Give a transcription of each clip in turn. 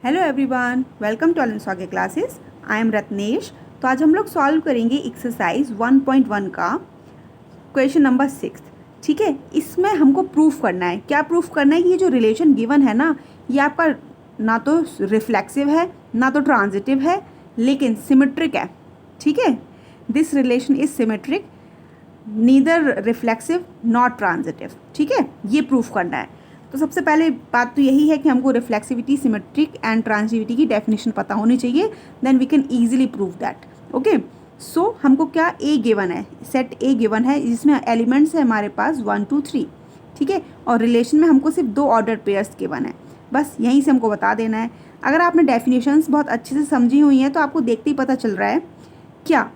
Hello everyone, welcome to all के classes. I am Ratnesh. तो आज हम लोग सॉल्व करेंगे एक्सरसाइज 1.1 का क्वेश्चन नंबर 6। ठीक है, इसमें हमको प्रूफ करना है। क्या प्रूफ करना है कि ये जो रिलेशन गिवन है ना, ये आपका ना तो रिफ्लेक्सिव है ना तो ट्रांजिटिव है, लेकिन सिमेट्रिक है। ठीक है, this relation is symmetric, neither reflexive not transitive. ठीक है, ये प्रूफ करना है। तो सबसे पहले बात तो यही है कि हमको रिफ्लेक्सिविटी, सिमेट्रिक एंड ट्रांजिटिविटी की डेफिनेशन पता होनी चाहिए, then we can easily prove that. Okay, so हमको क्या ए गिवन है, सेट ए गिवन है जिसमें एलिमेंट्स है हमारे पास 1 2 3। ठीक है, और रिलेशन में हमको सिर्फ 2 ऑर्डर पेयर्स गिवन है। बस यहीं से हमको बता देना है। अगर आपने डेफिनेशंस बहुत अच्छे से समझी हुई हैं तो आपको देखते ही पता चल रहा है क्या।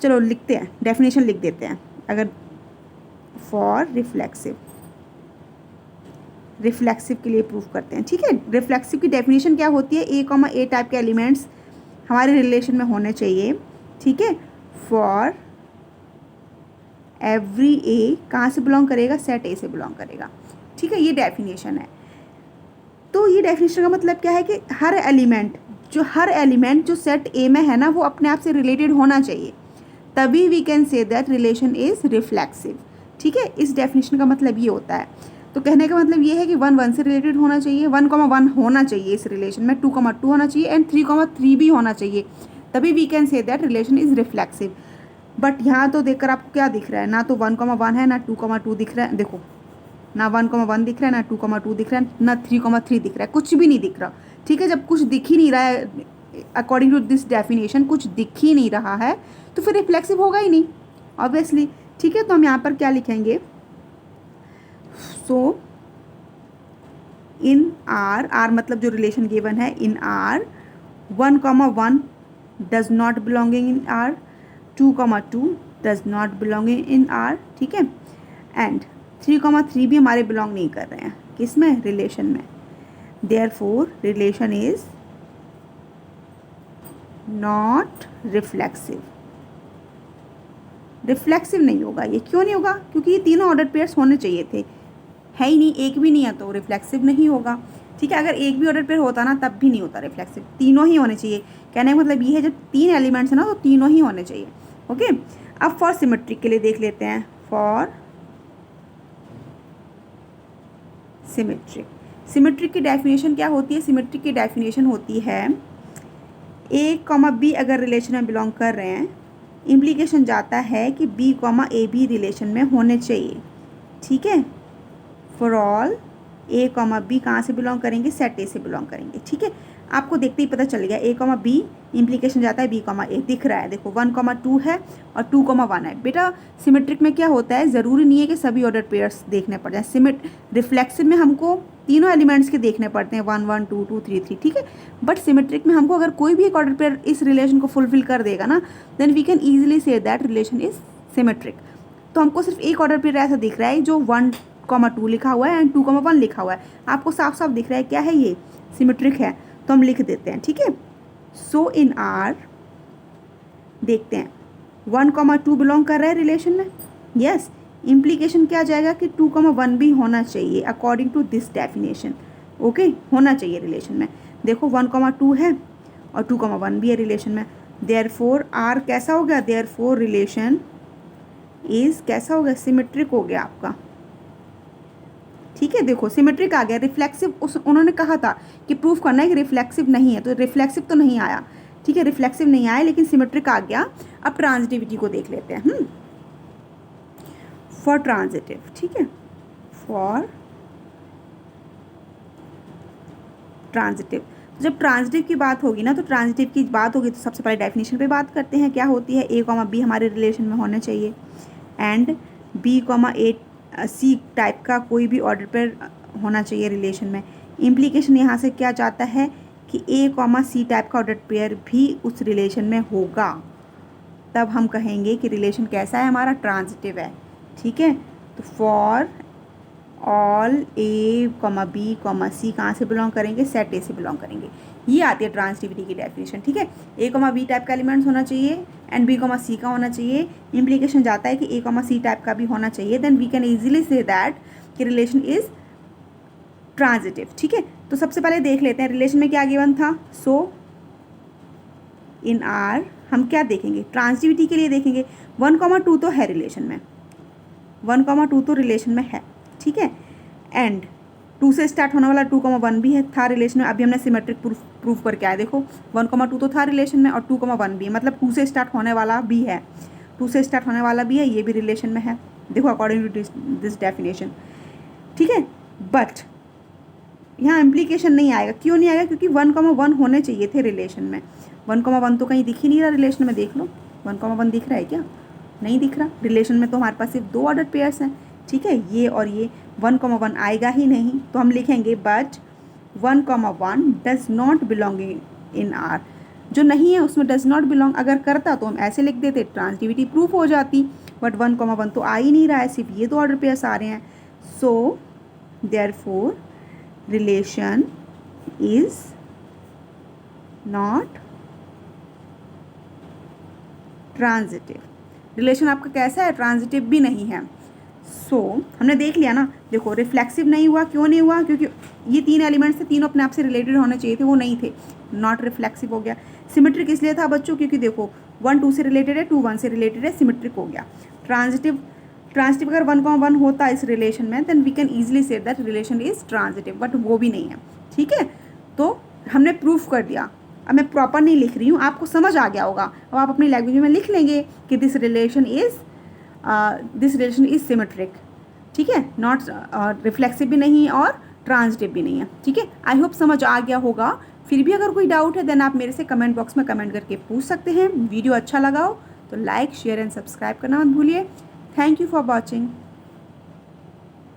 चलो लिखते हैं, डेफिनेशन लिख देते हैं। अगर फॉर रिफ्लेक्सिव के लिए प्रूफ करते हैं। ठीक है, रिफ्लेक्सिव की डेफिनेशन क्या होती है, ए टाइप के एलिमेंट्स हमारे रिलेशन में होने चाहिए। ठीक है, फॉर एवरी ए कहाँ से बिलोंग करेगा, सेट ए से बिलोंग करेगा। ठीक है, ये डेफिनेशन है। तो ये डेफिनेशन का मतलब क्या है कि हर एलिमेंट जो सेट ए में है ना, वो अपने आप से रिलेटेड होना चाहिए, तभी we can say that relation is reflexive. ठीक है, इस डेफिनेशन का मतलब ये होता है। तो कहने का मतलब ये है कि 1 1 से रिलेटेड होना चाहिए, 1 होना चाहिए इस रिलेशन में, 2 होना चाहिए एंड 3 भी होना चाहिए, तभी we can say that relation is reflexive. But यहाँ तो देखकर आपको क्या दिख रहा है, ना तो 1 है ना 2 दिख रहा है। देखो, ना 1 दिख रहा है, ना 2 दिख रहा है, ना 3 दिख रहा है, कुछ भी नहीं दिख रहा। ठीक है, जब कुछ दिख ही नहीं रहा है अकॉर्डिंग टू दिस डेफिनेशन, कुछ दिख ही नहीं रहा है तो फिर रिफ्लेक्सिव होगा ही नहीं, ऑब्वियसली। ठीक है, तो हम यहाँ पर क्या लिखेंगे, सो इन आर मतलब जो रिलेशन गिवन है, इन are 1 does not belonging in are, 2 does not belonging in are. ठीक है, एंड 3 भी हमारे बिलोंग नहीं कर रहे हैं किसमें, रिलेशन में। Therefore relation is not reflexive. Reflexive नहीं होगा ये। क्यों नहीं होगा, क्योंकि ये तीनों ऑर्डर पेयर्स होने चाहिए थे, है ही नहीं, एक भी नहीं है तो रिफ्लेक्सिव नहीं होगा। ठीक है, अगर एक भी ऑर्डर पेयर होता ना तब भी नहीं होता रिफ्लेक्सिव, तीनों ही होने चाहिए। कहने का मतलब ये है, जब 3 एलिमेंट्स है ना तो तीनों ही होने चाहिए। ओके, अब फॉर सिमेट्रिक के लिए देख लेते हैं। फॉर सिमेट्रिक की डेफिनेशन क्या होती है, सिमेट्रिक की डेफिनेशन होती है ए कॉमा बी अगर रिलेशन में बिलोंग कर रहे हैं, इम्प्लीकेशन जाता है कि बी कॉमा ए भी रिलेशन में होने चाहिए। ठीक है, for all A comma b कहाँ से बिलोंग करेंगे, सेट ए से बिलोंग करेंगे। ठीक है, आपको देखते ही पता चल गया, ए कॉमा बी इम्प्लीकेशन जाता है बी कॉमा ए, दिख रहा है। देखो 1 है और 2 है। बेटा सिमेट्रिक में क्या होता है, ज़रूरी नहीं है कि सभी ऑर्डर पेयर्स देखने पड़ जाए। रिफ्लेक्सिव में हमको तीनों एलिमेंट्स के देखने पड़ते हैं, 1 1 2 2 3 3। ठीक है, बट सिमेट्रिक में हमको अगर कोई भी एक ऑर्डर पेयर इस रिलेशन को फुलफिल कर देगा ना, then we can easily say that relation is symmetric. तो हमको सिर्फ एक ऑर्डर पेयर ऐसा दिख रहा है जो 1 2 लिखा हुआ है एंड 2 1 लिखा हुआ है, आपको साफ साफ दिख रहा है क्या है, ये सिमेट्रिक है, तो हम लिख देते हैं। ठीक है, सो इन आर देखते हैं 1 2 बिलोंग कर रहा है रिलेशन में, यस। इम्प्लीकेशन क्या जाएगा कि 2 1 भी होना चाहिए according to this definition. Okay, होना चाहिए रिलेशन में। देखो 1 2 है और 2 1 भी है रिलेशन में। देयरफॉर आर कैसा हो गया, देयरफॉर रिलेशन इज कैसा हो गया, सिमेट्रिक हो गया आपका। ठीक है, देखो सिमेट्रिक आ गया। रिफ्लेक्सिव उन्होंने कहा था कि प्रूफ करना है कि रिफ्लेक्सिव नहीं है, तो रिफ्लेक्सिव तो नहीं आया। ठीक है, रिफ्लेक्सिव नहीं आया लेकिन सिमेट्रिक आ गया। अब ट्रांजिटिविटी को देख लेते हैं। फॉर ट्रांजिटिव, ठीक है, फॉर ट्रांजिटिव, जब ट्रांजिटिव की बात होगी ना, तो ट्रांजिटिव की बात होगी तो सबसे पहले डेफिनेशन पे बात करते हैं। क्या होती है, ए कॉमा बी हमारे रिलेशन में होने चाहिए and b comma a c type का कोई भी ऑर्डर पेयर होना चाहिए रिलेशन में। इम्प्लीकेशन यहाँ से क्या जाता है कि ए कॉमा सी टाइप का ऑर्डर पेयर भी उस रिलेशन में होगा, तब हम कहेंगे कि रिलेशन कैसा है हमारा, ट्रांजिटिव है। ठीक है, तो for all A comma B comma C कहाँ से बिलोंग करेंगे, सेट ए से बिलोंग करेंगे। ये आती है ट्रांजिटिविटी की डेफिनेशन। ठीक है, ए कॉमा बी टाइप का एलिमेंट्स होना चाहिए एंड बी कॉमा सी का होना चाहिए। इम्प्लीकेशन जाता है कि ए कॉमा सी टाइप का भी होना चाहिए, then we can easily say that कि रिलेशन इज ट्रांजिटिव। ठीक है, तो सबसे पहले देख लेते हैं रिलेशन में क्या गिवन था। सो इन आर हम क्या देखेंगे, ट्रांजिटिविटी के लिए देखेंगे 1,2 तो है रिलेशन में, 1,2 तो रिलेशन में है, ठीक है। एंड 2 से स्टार्ट होने वाला 2,1 भी है, था रिलेशन में। अभी हमने सिमेट्रिक प्रूफ करके आए, देखो 1,2 तो था रिलेशन में और 2,1 भी है, मतलब 2 से स्टार्ट होने वाला भी है, 2 से स्टार्ट होने वाला भी है, ये भी रिलेशन में है, देखो अकॉर्डिंग टू दिस डेफिनेशन, ठीक है। बट यहाँ इम्प्लीकेशन नहीं आएगा, क्यों नहीं आएगा, क्योंकि 1,1 होने चाहिए थे रिलेशन में। 1,1 तो कहीं दिख ही नहीं रहा रिलेशन में, देख लो 1,1 दिख रहा है क्या, नहीं दिख रहा। रिलेशन में तो हमारे पास सिर्फ 2 ऑर्डर पेयर्स हैं, ठीक है, ये और ये, 1,1 आएगा ही नहीं। तो हम लिखेंगे but 1,1 does not belong in are, जो नहीं है उसमें डज नॉट बिलोंग, अगर करता तो हम ऐसे लिख देते, ट्रांजिटिविटी प्रूफ हो जाती। बट 1,1 तो आ ही नहीं रहा है, सिर्फ ये 2 ऑर्डर पेयर्स आ रहे हैं। So therefore relation is not transitive. Relation आपका कैसा है, ट्रांजिटिव भी नहीं है। सो हमने देख लिया ना, देखो रिफ्लेक्सिव नहीं हुआ, क्यों नहीं हुआ, क्योंकि ये 3 एलिमेंट्स थे, तीनों अपने आप से रिलेटेड होने चाहिए थे, वो नहीं थे, नॉट रिफ्लेक्सिव हो गया। सिमेट्रिक इसलिए था बच्चों क्योंकि देखो 1 2 से रिलेटेड है, 2 1 से रिलेटेड है, सिमेट्रिक हो गया। ट्रांजिटिव अगर 1,1 होता इस रिलेशन में, then we can easily say that relation is transitive, but वो भी नहीं है, ठीक है। तो हमने प्रूफ कर दिया। अब मैं प्रॉपर नहीं लिख रही हूँ, आपको समझ आ गया होगा, अब आप अपनी लैंग्वेज में लिख लेंगे कि दिस रिलेशन इज सिमेट्रिक, ठीक है, नॉट रिफ्लेक्सिव भी नहीं और ट्रांजिटिव भी नहीं है, ठीक है। आई होप समझ आ गया होगा। फिर भी अगर कोई डाउट है देन आप मेरे से कमेंट बॉक्स में कमेंट करके पूछ सकते हैं। वीडियो अच्छा लगा हो तो लाइक शेयर एंड सब्सक्राइब करना मत भूलिए। Thank you for watching.